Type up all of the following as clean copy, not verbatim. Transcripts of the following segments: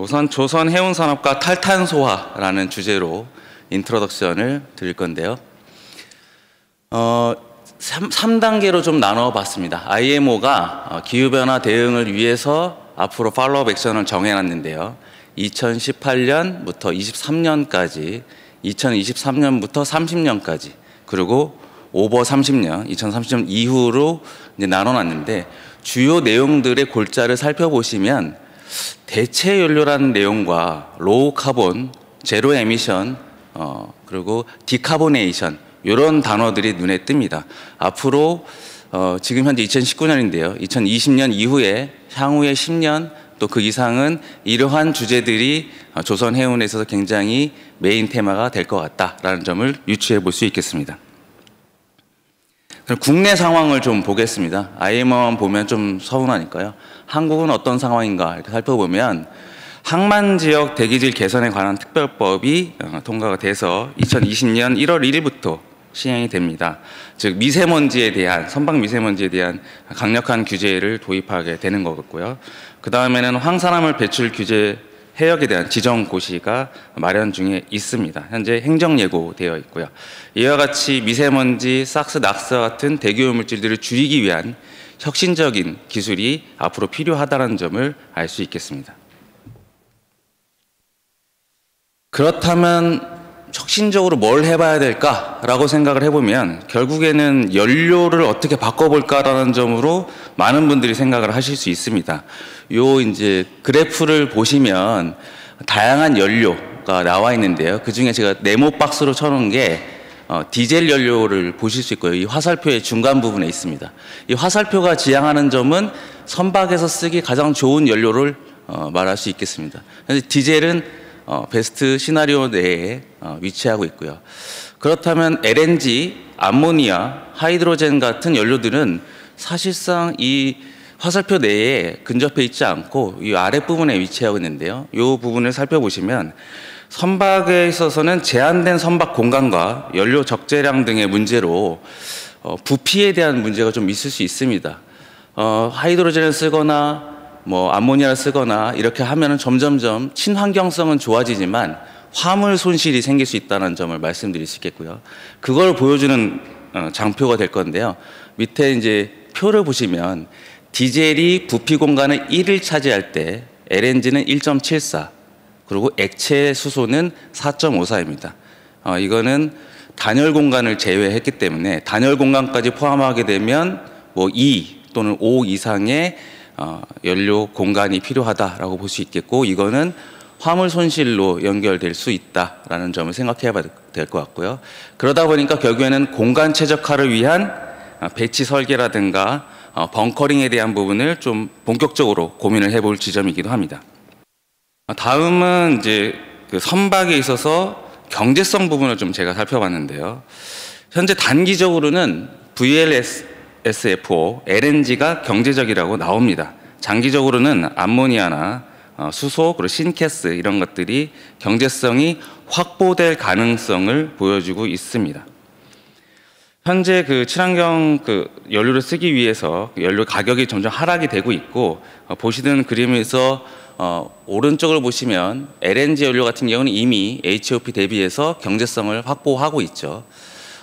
우선 조선 해운 산업과 탈탄소화라는 주제로 인트로덕션을 드릴 건데요. 3단계로 좀 나눠봤습니다. IMO가 기후변화 대응을 위해서 앞으로 팔로업 액션을 정해놨는데요. 2018년부터 23년까지, 2023년부터 30년까지, 그리고 오버 30년, 2030년 이후로 이제 나눠놨는데, 주요 내용들의 골자를 살펴보시면 대체 연료라는 내용과 로우 카본, 제로 에미션, 그리고 디카보네이션, 이런 단어들이 눈에 띕니다. 앞으로 지금 현재 2019년인데요. 2020년 이후에 향후의 10년 또 그 이상은 이러한 주제들이 조선 해운에 있어서 굉장히 메인 테마가 될 것 같다라는 점을 유추해 볼 수 있겠습니다. 그럼 국내 상황을 좀 보겠습니다. IMO만 보면 좀 서운하니까요. 한국은 어떤 상황인가 이렇게 살펴보면 항만 지역 대기질 개선에 관한 특별법이 통과가 돼서 2020년 1월 1일부터 시행이 됩니다. 즉 미세먼지에 대한, 선박 미세먼지에 대한 강력한 규제를 도입하게 되는 거겠고요. 그 다음에는 황산화물 배출 규제 해역에 대한 지정고시가 마련 중에 있습니다. 현재 행정 예고되어 있고요. 이와 같이 미세먼지, 삭스, 낙스와 같은 대기오염물질들을 줄이기 위한 혁신적인 기술이 앞으로 필요하다는 점을 알 수 있겠습니다. 그렇다면 혁신적으로 뭘 해봐야 될까라고 생각을 해보면 결국에는 연료를 어떻게 바꿔볼까라는 점으로 많은 분들이 생각을 하실 수 있습니다. 요 이제 그래프를 보시면 다양한 연료가 나와 있는데요. 그 중에 제가 네모 박스로 쳐놓은 게 디젤 연료를 보실 수 있고요. 이 화살표의 중간 부분에 있습니다. 이 화살표가 지향하는 점은 선박에서 쓰기 가장 좋은 연료를 말할 수 있겠습니다. 디젤은 베스트 시나리오 내에 위치하고 있고요. 그렇다면 LNG, 암모니아, 하이드로젠 같은 연료들은 사실상 이 화살표 내에 근접해 있지 않고 이 아랫부분에 위치하고 있는데요. 이 부분을 살펴보시면 선박에 있어서는 제한된 선박 공간과 연료 적재량 등의 문제로 부피에 대한 문제가 좀 있을 수 있습니다. 하이드로젠을 쓰거나 암모니아를 쓰거나 이렇게 하면은 점점점 친환경성은 좋아지지만 화물 손실이 생길 수 있다는 점을 말씀드릴 수 있겠고요. 그걸 보여주는 장표가 될 건데요. 밑에 이제 표를 보시면 디젤이 부피 공간의 1을 차지할 때 LNG는 1.74, 그리고 액체 수소는 4.54입니다. 이거는 단열 공간을 제외했기 때문에 단열 공간까지 포함하게 되면 2 또는 5 이상의 연료 공간이 필요하다라고 볼 수 있겠고, 이거는 화물 손실로 연결될 수 있다라는 점을 생각해야 될 것 같고요. 그러다 보니까 결국에는 공간 최적화를 위한 배치 설계라든가 벙커링에 대한 부분을 좀 본격적으로 고민을 해볼 지점이기도 합니다. 다음은 이제 그 선박에 있어서 경제성 부분을 좀 제가 살펴봤는데요. 현재 단기적으로는 VLSFO, LNG가 경제적이라고 나옵니다. 장기적으로는 암모니아나 수소, 그리고 신캐스 이런 것들이 경제성이 확보될 가능성을 보여주고 있습니다. 현재 그 친환경 연료를 쓰기 위해서 연료 가격이 점점 하락이 되고 있고, 보시는 그림에서 오른쪽을 보시면 LNG 연료 같은 경우는 이미 HOP 대비해서 경제성을 확보하고 있죠.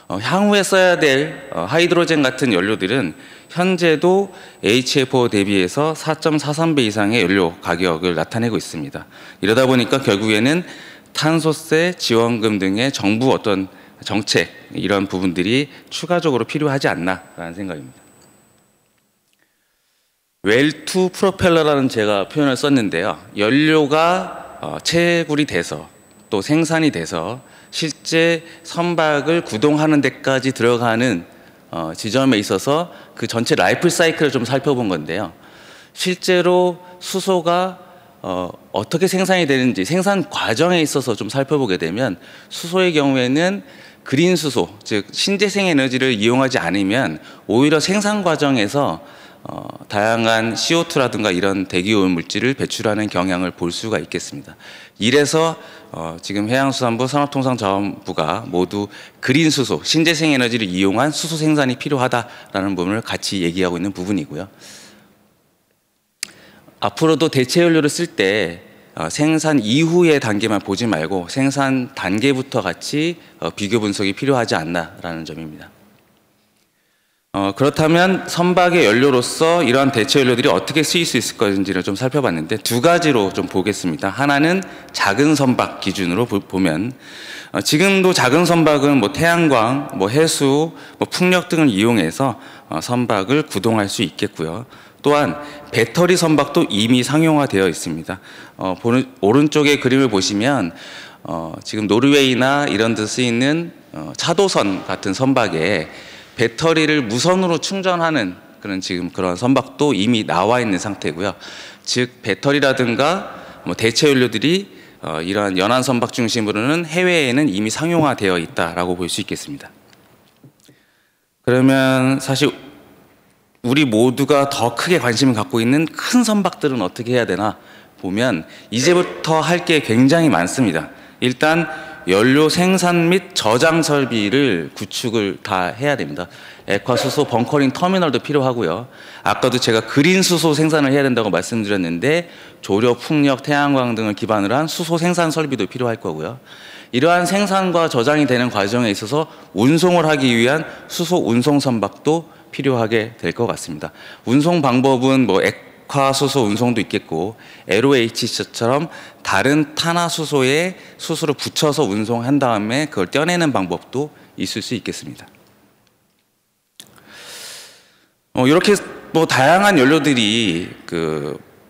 향후에 써야 될 하이드로젠 같은 연료들은 현재도 HFO 대비해서 4.43배 이상의 연료 가격을 나타내고 있습니다. 이러다 보니까 결국에는 탄소세, 지원금 등의 정부 어떤 정책, 이런 부분들이 추가적으로 필요하지 않나라는 생각입니다. 웰투 프로펠러라는 제가 표현을 썼는데요. 연료가 채굴이 돼서 또 생산이 돼서 실제 선박을 구동하는 데까지 들어가는 지점에 있어서 그 전체 라이프 사이클을 좀 살펴본 건데요. 실제로 수소가 어떻게 생산이 되는지 생산 과정에 있어서 좀 살펴보게 되면 수소의 경우에는 그린 수소, 즉 신재생 에너지를 이용하지 않으면 오히려 생산 과정에서 다양한 CO2라든가 이런 대기오염 물질을 배출하는 경향을 볼 수가 있겠습니다. 이래서 지금 해양수산부, 산업통상자원부가 모두 그린 수소, 신재생 에너지를 이용한 수소 생산이 필요하다라는 부분을 같이 얘기하고 있는 부분이고요. 앞으로도 대체 연료를 쓸 때 생산 이후의 단계만 보지 말고 생산 단계부터 같이 비교 분석이 필요하지 않나라는 점입니다. 그렇다면 선박의 연료로서 이러한 대체 연료들이 어떻게 쓰일 수 있을 것인지를 좀 살펴봤는데 두 가지로 좀 보겠습니다. 하나는 작은 선박 기준으로 보면 지금도 작은 선박은 뭐 태양광, 뭐 해수, 뭐 풍력 등을 이용해서 선박을 구동할 수 있겠고요. 또한 배터리 선박도 이미 상용화되어 있습니다. 오른쪽에 그림을 보시면 지금 노르웨이나 이런 데 쓰이는 차도선 같은 선박에 배터리를 무선으로 충전하는 그런 선박도 이미 나와 있는 상태고요. 즉 배터리라든가 뭐 대체 연료들이 이러한 연안 선박 중심으로는 해외에는 이미 상용화되어 있다라고 볼 수 있겠습니다. 그러면 사실 우리 모두가 더 크게 관심을 갖고 있는 큰 선박들은 어떻게 해야 되나 보면 이제부터 할 게 굉장히 많습니다. 일단 연료 생산 및 저장 설비를 구축을 다 해야 됩니다. 액화 수소 벙커링 터미널도 필요하고요. 아까도 제가 그린 수소 생산을 해야 된다고 말씀드렸는데 조력, 풍력, 태양광 등을 기반으로 한 수소 생산 설비도 필요할 거고요. 이러한 생산과 저장이 되는 과정에 있어서 운송을 하기 위한 수소 운송 선박도 필요하게 될 것 같습니다. 운송 방법은 뭐 액화 수소 운송도 있겠고 LOH처럼 다른 탄화수소에 수소를 붙여서 운송한 다음에 그걸 떼어내는 방법도 있을 수 있겠습니다. 이렇게 뭐 다양한 연료들이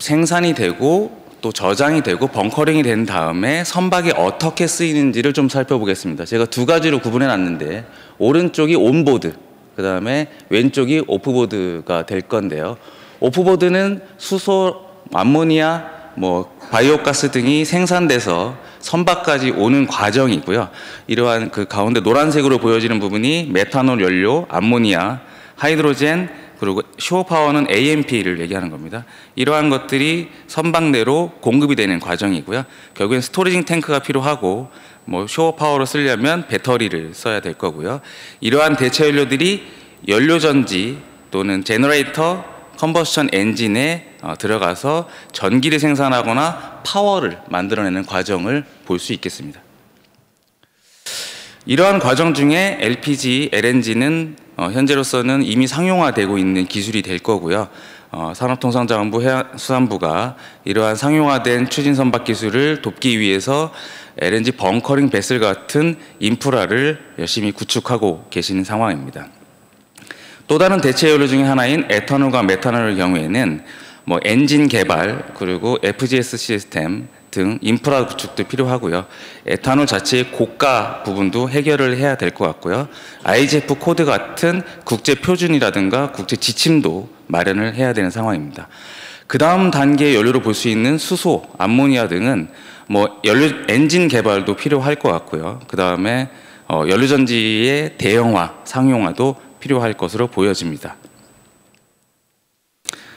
생산이 되고 또 저장이 되고 벙커링이 된 다음에 선박에 어떻게 쓰이는지를 좀 살펴보겠습니다. 제가 두 가지로 구분해 놨는데 오른쪽이 온보드, 그 다음에 왼쪽이 오프보드가 될 건데요. 오프보드는 수소, 암모니아, 뭐 바이오가스 등이 생산돼서 선박까지 오는 과정이고요. 이러한 그 가운데 노란색으로 보여지는 부분이 메탄올 연료, 암모니아, 하이드로젠, 그리고 쇼어파워는 AMP를 얘기하는 겁니다. 이러한 것들이 선박 내로 공급이 되는 과정이고요. 결국엔 스토리징 탱크가 필요하고 뭐 쇼어파워로 쓰려면 배터리를 써야 될 거고요. 이러한 대체 연료들이 연료전지 또는 제너레이터, 컨버션 엔진에 들어가서 전기를 생산하거나 파워를 만들어내는 과정을 볼 수 있겠습니다. 이러한 과정 중에 LPG, LNG는 현재로서는 이미 상용화되고 있는 기술이 될 거고요. 산업통상자원부 해양수산부가 이러한 상용화된 추진선박 기술을 돕기 위해서 LNG 벙커링 베슬 같은 인프라를 열심히 구축하고 계시는 상황입니다. 또 다른 대체 연료 중에 하나인 에탄올과 메탄올의 경우에는 뭐 엔진 개발 그리고 FGS 시스템 등 인프라 구축도 필요하고요. 에탄올 자체의 고가 부분도 해결을 해야 될 것 같고요. IGF 코드 같은 국제 표준이라든가 국제 지침도 마련을 해야 되는 상황입니다. 그 다음 단계의 연료로 볼 수 있는 수소, 암모니아 등은 뭐 연료 엔진 개발도 필요할 것 같고요. 그 다음에 연료전지의 대형화, 상용화도 필요할 것으로 보여집니다.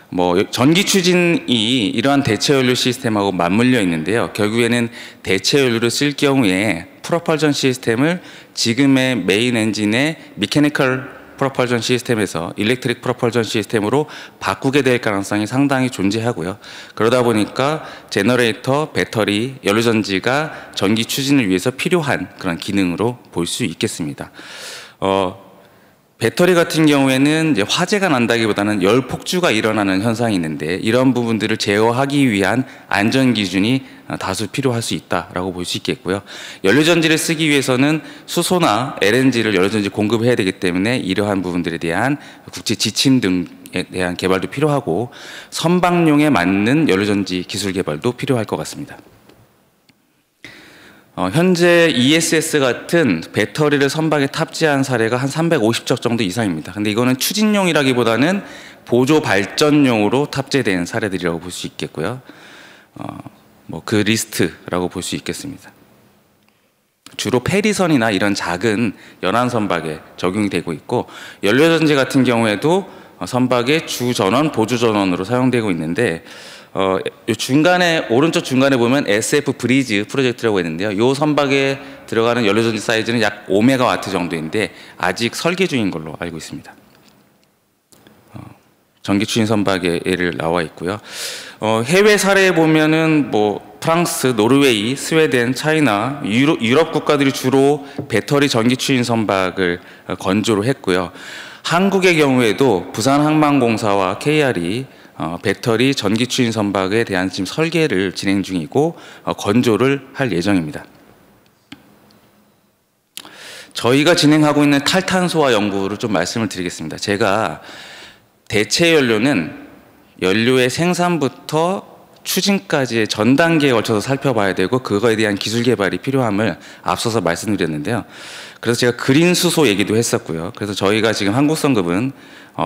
뭐 전기 추진이 이러한 대체 연료 시스템하고 맞물려 있는데요. 결국에는 대체 연료를 쓸 경우에 프로펄전 시스템을 지금의 메인 엔진의 미케니컬 프로펄전 시스템에서 일렉트릭 프로펄전 시스템으로 바꾸게 될 가능성이 상당히 존재하고요. 그러다 보니까 제너레이터, 배터리, 연료전지가 전기 추진을 위해서 필요한 그런 기능으로 볼 수 있겠습니다. 배터리 같은 경우에는 이제 화재가 난다기보다는 열 폭주가 일어나는 현상이 있는데 이런 부분들을 제어하기 위한 안전 기준이 다수 필요할 수 있다라고 볼 수 있겠고요. 연료전지를 쓰기 위해서는 수소나 LNG를 연료전지 공급해야 되기 때문에 이러한 부분들에 대한 국제 지침 등에 대한 개발도 필요하고 선박용에 맞는 연료전지 기술 개발도 필요할 것 같습니다. 현재 ESS 같은 배터리를 선박에 탑재한 사례가 한 350척 정도 이상입니다. 근데 이거는 추진용이라기보다는 보조 발전용으로 탑재된 사례들이라고 볼 수 있겠고요. 뭐 그 리스트라고 볼 수 있겠습니다. 주로 페리선이나 이런 작은 연안 선박에 적용이 되고 있고 연료전지 같은 경우에도 선박의 주전원, 보조전원으로 사용되고 있는데 중간에 오른쪽 중간에 보면 SF 브리즈 프로젝트라고 있는데요. 이 선박에 들어가는 연료전지 사이즈는 약 5메가와트 정도인데 아직 설계 중인 걸로 알고 있습니다. 전기 추진 선박에 예를 나와 있고요. 해외 사례에 보면은 뭐 프랑스, 노르웨이, 스웨덴, 차이나, 유럽 국가들이 주로 배터리 전기 추진 선박을 건조를 했고요. 한국의 경우에도 부산항만공사와 KR이 배터리 전기 추진 선박에 대한 지금 설계를 진행 중이고 건조를 할 예정입니다. 저희가 진행하고 있는 탈탄소화 연구를 좀 말씀을 드리겠습니다. 제가 대체 연료는 연료의 생산부터 추진까지의 전 단계에 걸쳐서 살펴봐야 되고 그거에 대한 기술 개발이 필요함을 앞서서 말씀드렸는데요. 그래서 제가 그린 수소 얘기도 했었고요. 그래서 저희가 지금 한국성급은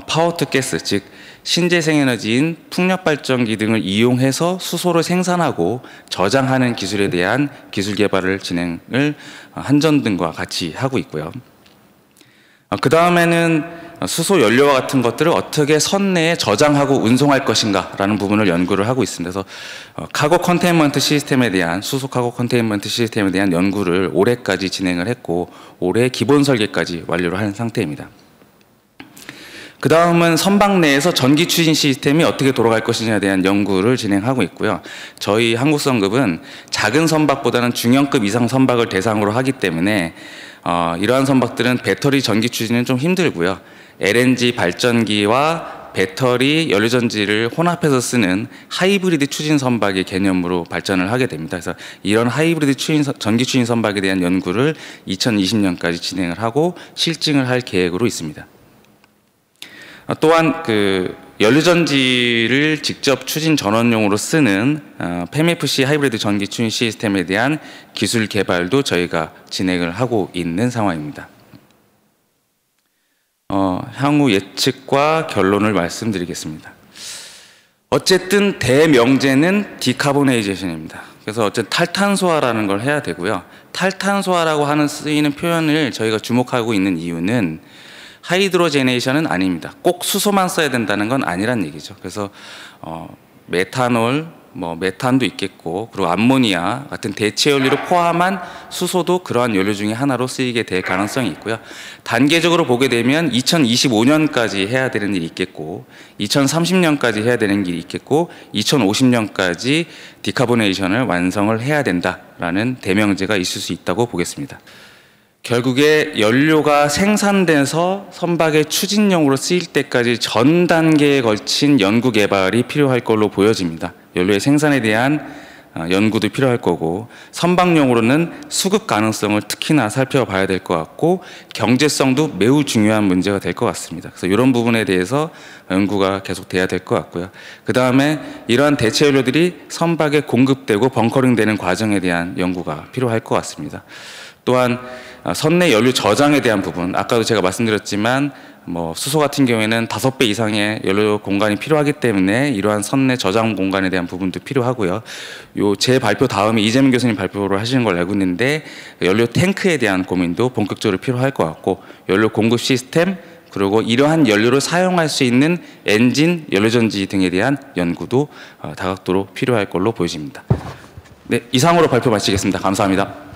파워 투 가스, 즉 신재생에너지인 풍력발전기 등을 이용해서 수소를 생산하고 저장하는 기술에 대한 기술 개발을 진행을 한전등과 같이 하고 있고요. 그 다음에는 수소 연료와 같은 것들을 어떻게 선내에 저장하고 운송할 것인가 라는 부분을 연구를 하고 있습니다. 그래서 카고 컨테인먼트 시스템에 대한 수소 카고 컨테인먼트 시스템에 대한 연구를 올해까지 진행을 했고 올해 기본 설계까지 완료를 한 상태입니다. 그 다음은 선박 내에서 전기 추진 시스템이 어떻게 돌아갈 것이냐에 대한 연구를 진행하고 있고요. 저희 한국성급은 작은 선박보다는 중형급 이상 선박을 대상으로 하기 때문에 이러한 선박들은 배터리 전기 추진은 좀 힘들고요. LNG 발전기와 배터리 연료전지를 혼합해서 쓰는 하이브리드 추진 선박의 개념으로 발전을 하게 됩니다. 그래서 이런 하이브리드 전기 추진 선박에 대한 연구를 2020년까지 진행을 하고 실증을 할 계획으로 있습니다. 또한 연료전지를 직접 추진 전원용으로 쓰는 PEMFC 하이브리드 전기 추진 시스템에 대한 기술 개발도 저희가 진행을 하고 있는 상황입니다. 향후 예측과 결론을 말씀드리겠습니다. 어쨌든 대명제는 디카보네이제이션입니다. 그래서 어쨌든 탈탄소화라는 걸 해야 되고요. 탈탄소화라고 하는 쓰이는 표현을 저희가 주목하고 있는 이유는 하이드로제네이션은 아닙니다. 꼭 수소만 써야 된다는 건 아니란 얘기죠. 그래서 메탄올, 메탄도 있겠고 그리고 암모니아 같은 대체 연료를 포함한 수소도 그러한 연료 중에 하나로 쓰이게 될 가능성이 있고요. 단계적으로 보게 되면 2025년까지 해야 되는 일이 있겠고 2030년까지 해야 되는 일이 있겠고 2050년까지 디카보네이션을 완성을 해야 된다라는 대명제가 있을 수 있다고 보겠습니다. 결국에 연료가 생산돼서 선박의 추진용으로 쓰일 때까지 전 단계에 걸친 연구 개발이 필요할 걸로 보여집니다. 연료의 생산에 대한 연구도 필요할 거고 선박용으로는 수급 가능성을 특히나 살펴봐야 될 것 같고 경제성도 매우 중요한 문제가 될 것 같습니다. 그래서 이런 부분에 대해서 연구가 계속돼야 될 것 같고요. 그 다음에 이러한 대체 연료들이 선박에 공급되고 벙커링되는 과정에 대한 연구가 필요할 것 같습니다. 또한 선내 연료 저장에 대한 부분, 아까도 제가 말씀드렸지만 수소 같은 경우에는 5배 이상의 연료 공간이 필요하기 때문에 이러한 선내 저장 공간에 대한 부분도 필요하고요. 제 발표 다음에 이재명 교수님 발표를 하시는 걸 알고 있는데 연료 탱크에 대한 고민도 본격적으로 필요할 것 같고 연료 공급 시스템 그리고 이러한 연료를 사용할 수 있는 엔진, 연료전지 등에 대한 연구도 다각도로 필요할 걸로 보여집니다. 네, 이상으로 발표 마치겠습니다. 감사합니다.